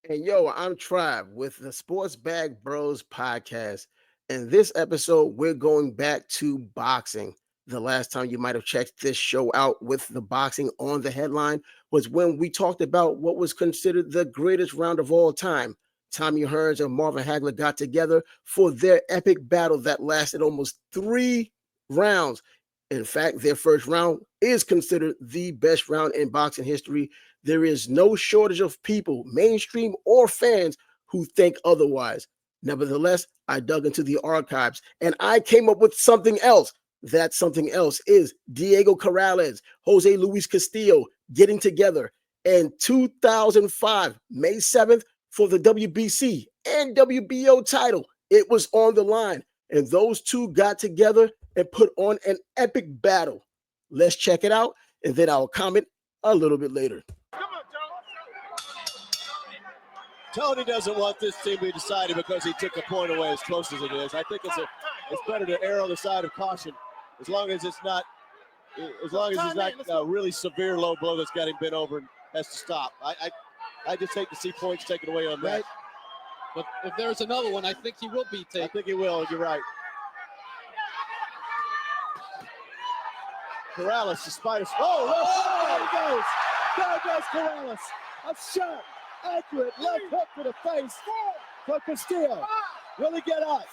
And yo, I'm Trav with the Sports Bag Bros podcast. In this episode, we're going back to boxing. The last time you might have checked this show out with the boxing on the headline was when we talked about what was considered the greatest round of all time. Tommy Hearns and Marvin Hagler got together for their epic battle that lasted almost 3 rounds. In fact, their first round is considered the best round in boxing history. There is no shortage of people, mainstream or fans, who think otherwise. Nevertheless, I dug into the archives and I came up with something else. That something else is Diego Corrales, Jose Luis Castillo getting together in 2005, May 7th, for the WBC and WBO title. It was on the line, and those two got together and put on an epic battle. Let's check it out, and then I'll comment a little bit later. Tony doesn't want this team to be decided because he took a point away as close as it is. I think it's better to err on the side of caution as long as it's not a really severe low blow that's got him bent over and has to stop. I just hate to see points taken away on that. Right. But if there's another one, I think he will be taken. I think he will. You're right. Corrales, despite us. There goes Corrales. A shot. Accurate left hook to the face for Castillo. Will he get up? 6,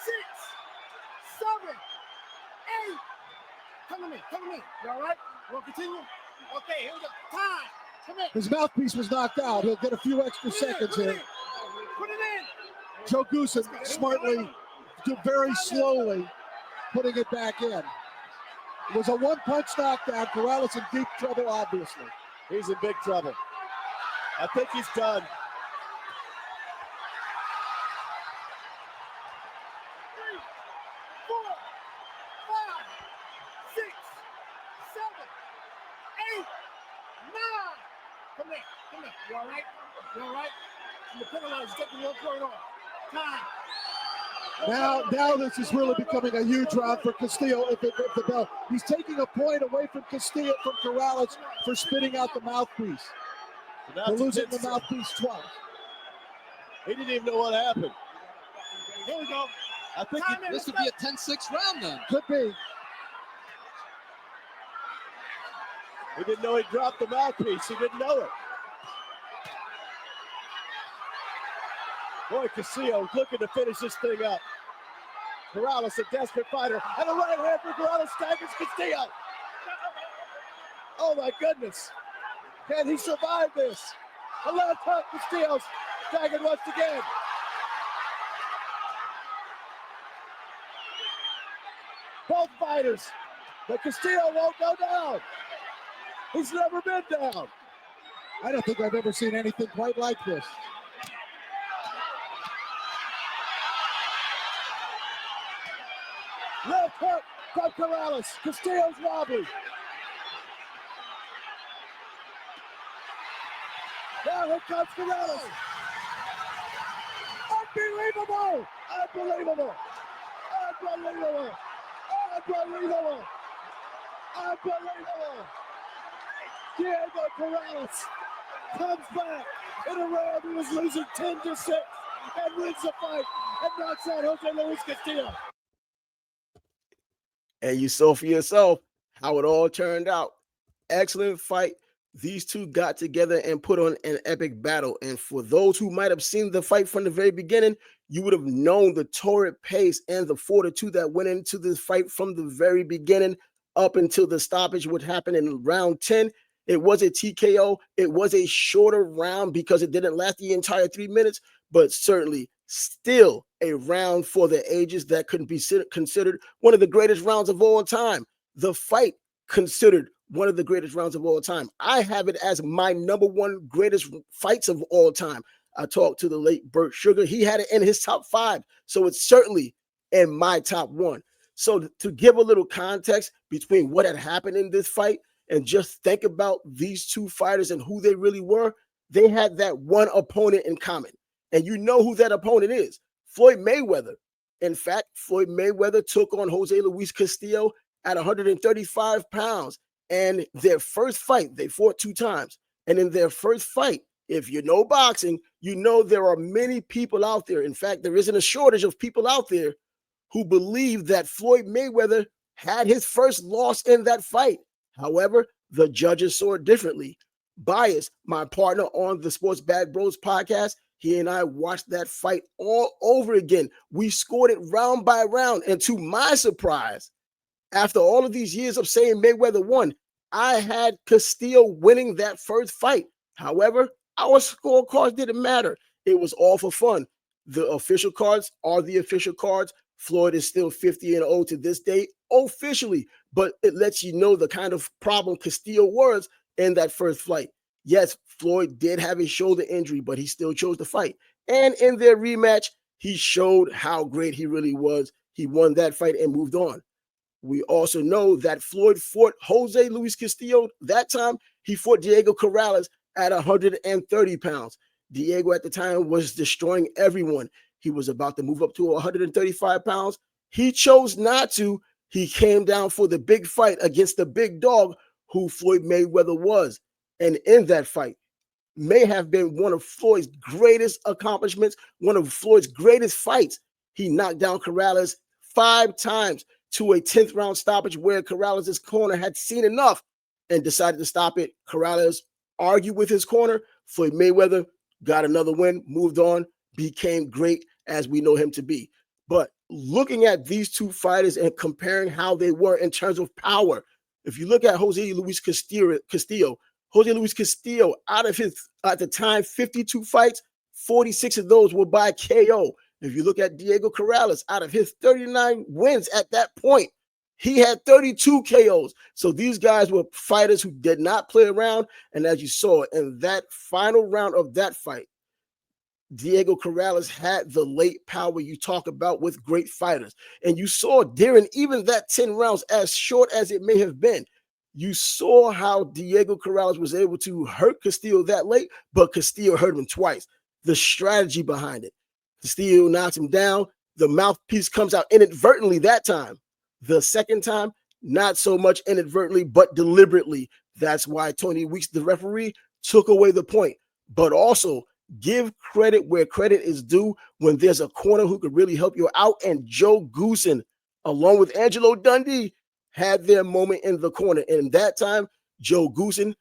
7, 8. Come to me. You all right? We'll continue? Okay, here we go. Time. Come in. His mouthpiece was knocked out. He'll get a few extra seconds here. Put it in. Joe Goosen smartly, very slowly, putting it back in. It was a one-punch knockdown. Corrales in deep trouble, obviously. He's in big trouble. I think he's done. 3, 4, 5, 6, 7, 8, 9. Come here. You all right? I'm going to penalize you. Take the one point off. Time. Now this is really becoming a huge round for Castillo. If the bell, he's taking a point away from Castillo, from Corrales, for spitting out the mouthpiece. For losing the mouthpiece twice. He didn't even know what happened. Here we go. I think This would be a 10-6 round then. Could be. he didn't know he dropped the mouthpiece. He didn't know it. Boy, Castillo looking to finish this thing up. Corrales, a desperate fighter, and a right hand for Corrales staggers Castillo. Oh my goodness. Can he survive this? A left hook, Castillo's staggered once again. Both fighters, but Castillo won't go down. He's never been down. I don't think I've ever seen anything quite like this. Left hook from Corrales. Castillo's wobbly. Now here comes Corrales. Unbelievable. Diego Corrales comes back in a round he was losing 10-6 and wins the fight and knocks out Jose Luis Castillo. And you saw for yourself how it all turned out. Excellent fight. These two got together and put on an epic battle. And for those who might have seen the fight from the very beginning, you would have known the torrid pace and the fortitude that went into this fight from the very beginning up until the stoppage would happen in round 10. It was a TKO. It was a shorter round because it didn't last the entire 3 minutes, but certainly still a round for the ages that couldn't be considered one of the greatest rounds of all time. The fight considered one of the greatest rounds of all time. I have it as my number one greatest fights of all time. I talked to the late Burt Sugar. He had it in his top 5. So it's certainly in my top 1. So to give a little context between what had happened in this fight and just think about these two fighters and who they really were, they had that one opponent in common. And you know who that opponent is. Floyd Mayweather. In fact, Floyd Mayweather took on Jose Luis Castillo at 135 pounds. And their first fight, they fought 2 times. And in their first fight, If you know boxing, you know there are many people out there. In fact, there isn't a shortage of people out there who believe that Floyd Mayweather had his first loss in that fight. However, the judges saw it differently. Bias, my partner on the Sports Bag Bros podcast, he and I watched that fight all over again. We scored it round by round. And to my surprise, after all of these years of saying Mayweather won, I had Castillo winning that first fight. However, our scorecards didn't matter. It was all for fun. The official cards are the official cards. Floyd is still 50-0 to this day officially, but it lets you know the kind of problem Castillo was in that first fight. Yes, Floyd did have a shoulder injury, but he still chose to fight. And in their rematch, he showed how great he really was. He won that fight and moved on. We also know that Floyd fought Jose Luis Castillo. That time, he fought Diego Corrales at 130 pounds. Diego at the time was destroying everyone. He was about to move up to 135 pounds. He chose not to. He came down for the big fight against the big dog who Floyd Mayweather was. And in that fight, may have been one of Floyd's greatest accomplishments, one of Floyd's greatest fights. He knocked down Corrales 5 times to a 10th round stoppage where Corrales' corner had seen enough and decided to stop it. Corrales argued with his corner. Floyd Mayweather got another win, moved on, became great as we know him to be. But looking at these two fighters and comparing how they were in terms of power, if you look at Jose Luis Castillo, Jose Luis Castillo, out of his, at the time, 52 fights, 46 of those were by KO. If you look at Diego Corrales, out of his 39 wins at that point, he had 32 KOs. So these guys were fighters who did not play around. And as you saw in that final round of that fight, Diego Corrales had the late power you talk about with great fighters. And you saw during even that 10 rounds, as short as it may have been, you saw how Diego Corrales was able to hurt Castillo that late, but Castillo hurt him twice. The strategy behind it. Castillo knocks him down. The mouthpiece comes out inadvertently that time. The second time, not so much inadvertently, but deliberately. That's why Tony Weeks, the referee, took away the point. But also, give credit where credit is due when there's a corner who could really help you out. And Joe Goosen, along with Angelo Dundee, had their moment in the corner. And that time, Joe Goosen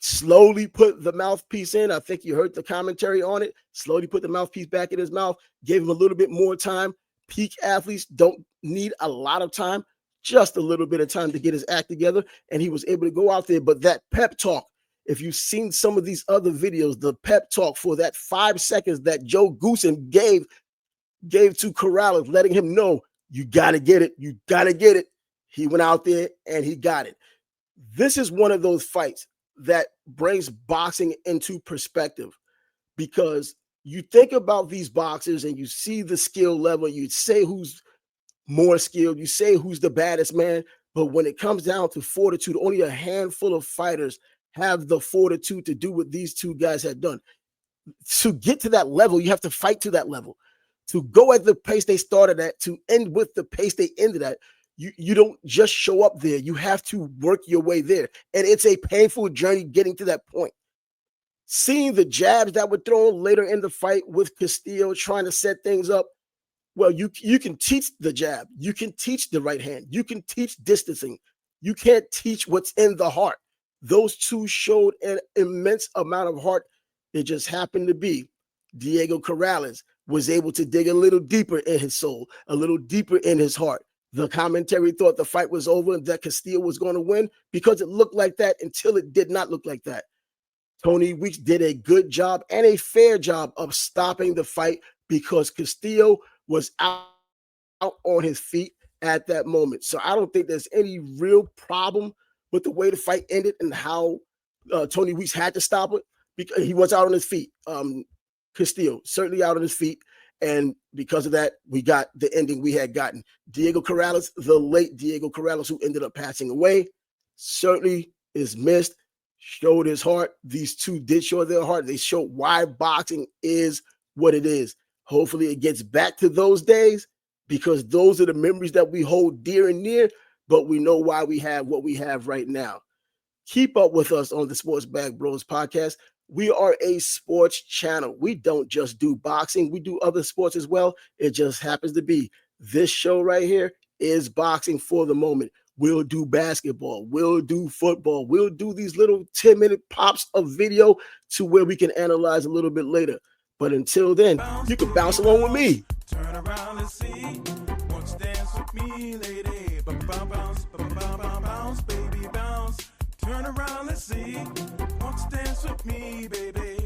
slowly put the mouthpiece in. I think you heard the commentary on it. Slowly put the mouthpiece back in his mouth, gave him a little bit more time. Peak athletes don't need a lot of time, just a little bit of time to get his act together. And he was able to go out there. But that pep talk, if you've seen some of these other videos, the pep talk for that 5 seconds that Joe Goosen gave to Corrales, letting him know, you got to get it. You got to get it. He went out there and he got it. This is one of those fights that brings boxing into perspective, because you think about these boxers and you see the skill level, you say who's more skilled, you say who's the baddest man, but when it comes down to fortitude, only a handful of fighters have the fortitude to do what these two guys had done. To get to that level, you have to fight to that level. To go at the pace they started at, to end with the pace they ended at, you don't just show up there. You have to work your way there. And it's a painful journey getting to that point. Seeing the jabs that were thrown later in the fight with Castillo trying to set things up, well, you can teach the jab. You can teach the right hand. You can teach distancing. You can't teach what's in the heart. Those two showed an immense amount of heart. It just happened to be Diego Corrales was able to dig a little deeper in his soul, a little deeper in his heart. The commentary thought the fight was over and that Castillo was going to win because it looked like that until it did not look like that. Tony Weeks did a good job and a fair job of stopping the fight because Castillo was out on his feet at that moment. So I don't think there's any real problem with the way the fight ended and how Tony Weeks had to stop it, because he was out on his feet. Castillo certainly out on his feet. And because of that, we got the ending we had gotten. Diego Corrales, the late Diego Corrales, who ended up passing away, certainly is missed, showed his heart. These two did show their heart. They showed why boxing is what it is. Hopefully it gets back to those days, because those are the memories that we hold dear and near, but we know why we have what we have right now. Keep up with us on the Sports Bag Bros podcast. We are a sports channel. We don't just do boxing. We do other sports as well. It just happens to be this show right here is boxing for the moment. We'll do basketball. We'll do football. We'll do these little 10-minute pops of video to where we can analyze a little bit later. But until then, you can bounce along with me. Turn around and see. Won't you dance with me, lady? Bounce, bounce, baby, bounce. Turn around and see. Won't you dance with me, baby?